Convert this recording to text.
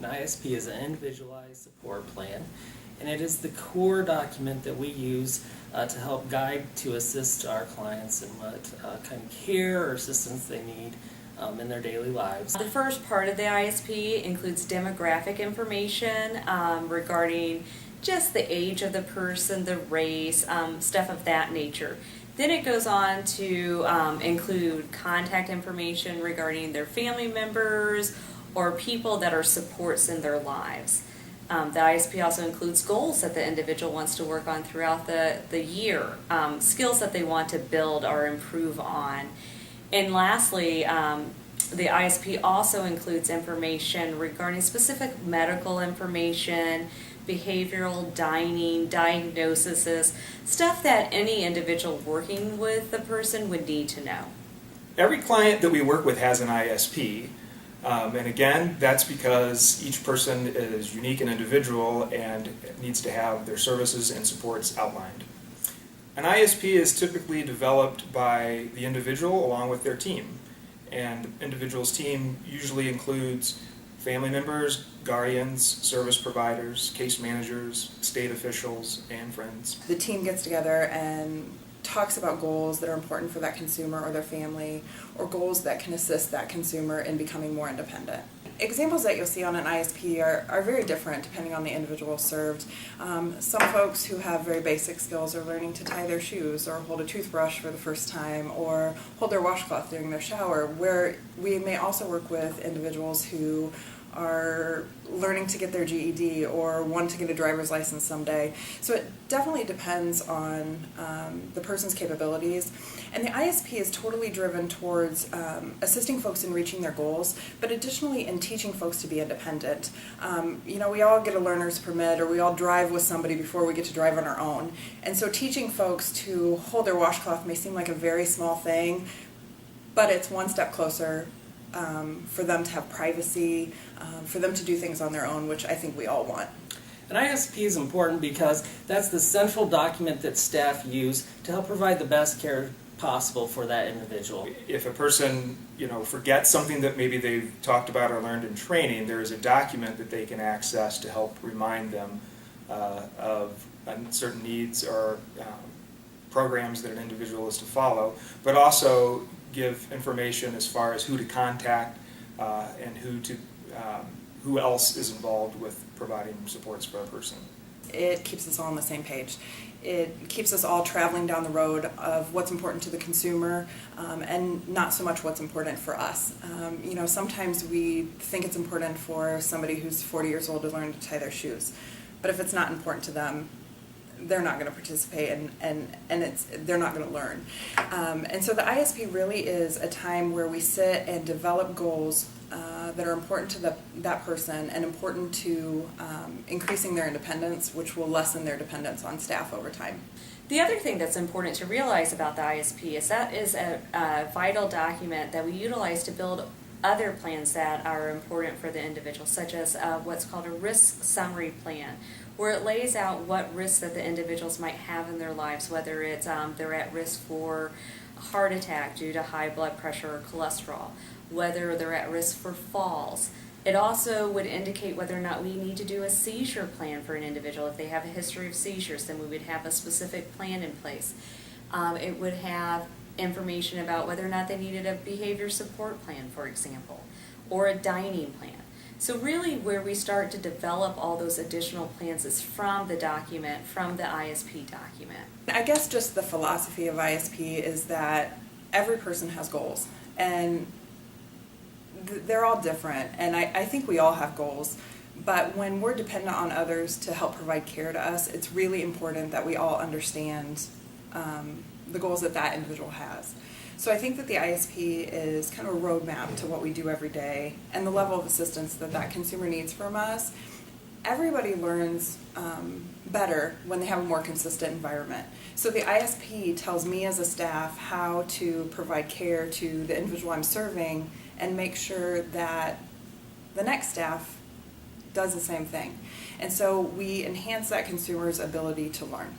An ISP is an individualized support plan, and it is the core document that we use to help guide to assist our clients in what kind of care or assistance they need in their daily lives. The first part of the ISP includes demographic information regarding just the age of the person, the race, stuff of that nature. Then it goes on to include contact information regarding their family members or people that are supports in their lives. The ISP also includes goals that the individual wants to work on throughout the year, skills that they want to build or improve on. And lastly, the ISP also includes information regarding specific medical information, behavioral, dining, diagnoses, stuff that any individual working with the person would need to know. Every client that we work with has an ISP, and again, that's because each person is unique and individual and needs to have their services and supports outlined. An ISP is typically developed by the individual along with their team, and the individual's team usually includes family members, guardians, service providers, case managers, state officials, and friends. The team gets together and talks about goals that are important for that consumer or their family, or goals that can assist that consumer in becoming more independent. Examples that you'll see on an ISP are very different depending on the individual served. Some folks who have very basic skills are learning to tie their shoes or hold a toothbrush for the first time or hold their washcloth during their shower, where we may also work with individuals who are learning to get their GED or want to get a driver's license someday. So it definitely depends on the person's capabilities. And the ISP is totally driven towards assisting folks in reaching their goals, but additionally in teaching folks to be independent. We all get a learner's permit, or we all drive with somebody before we get to drive on our own. And so teaching folks to hold their washcloth may seem like a very small thing, but it's one step closer for them to have privacy, for them to do things on their own, which I think we all want. An ISP is important because that's the central document that staff use to help provide the best care possible for that individual. If a person, forgets something that maybe they've talked about or learned in training, there is a document that they can access to help remind them of certain needs or programs that an individual is to follow, but also give information as far as who to contact and who else is involved with providing supports for a person. It keeps us all on the same page. It keeps us all traveling down the road of what's important to the consumer and not so much what's important for us. Sometimes we think it's important for somebody who's 40 years old to learn to tie their shoes, but if it's not important to them, they're not going to participate and they're not going to learn. And so the ISP really is a time where we sit and develop goals that are important to that person and important to increasing their independence, which will lessen their dependence on staff over time. The other thing that's important to realize about the ISP is that is a vital document that we utilize to build other plans that are important for the individual, such as what's called a risk summary plan, where it lays out what risks that the individuals might have in their lives, whether it's they're at risk for a heart attack due to high blood pressure or cholesterol, whether they're at risk for falls. It also would indicate whether or not we need to do a seizure plan for an individual. If they have a history of seizures, then we would have a specific plan in place. It would have information about whether or not they needed a behavior support plan, for example, or a dining plan. So really where we start to develop all those additional plans is from the document, from the ISP document. I guess just the philosophy of ISP is that every person has goals, and they're all different, and I think we all have goals, but when we're dependent on others to help provide care to us, it's really important that we all understand the goals that individual has. So I think that the ISP is kind of a roadmap to what we do every day and the level of assistance that consumer needs from us. Everybody learns better when they have a more consistent environment. So the ISP tells me as a staff how to provide care to the individual I'm serving and make sure that the next staff does the same thing. And so we enhance that consumer's ability to learn.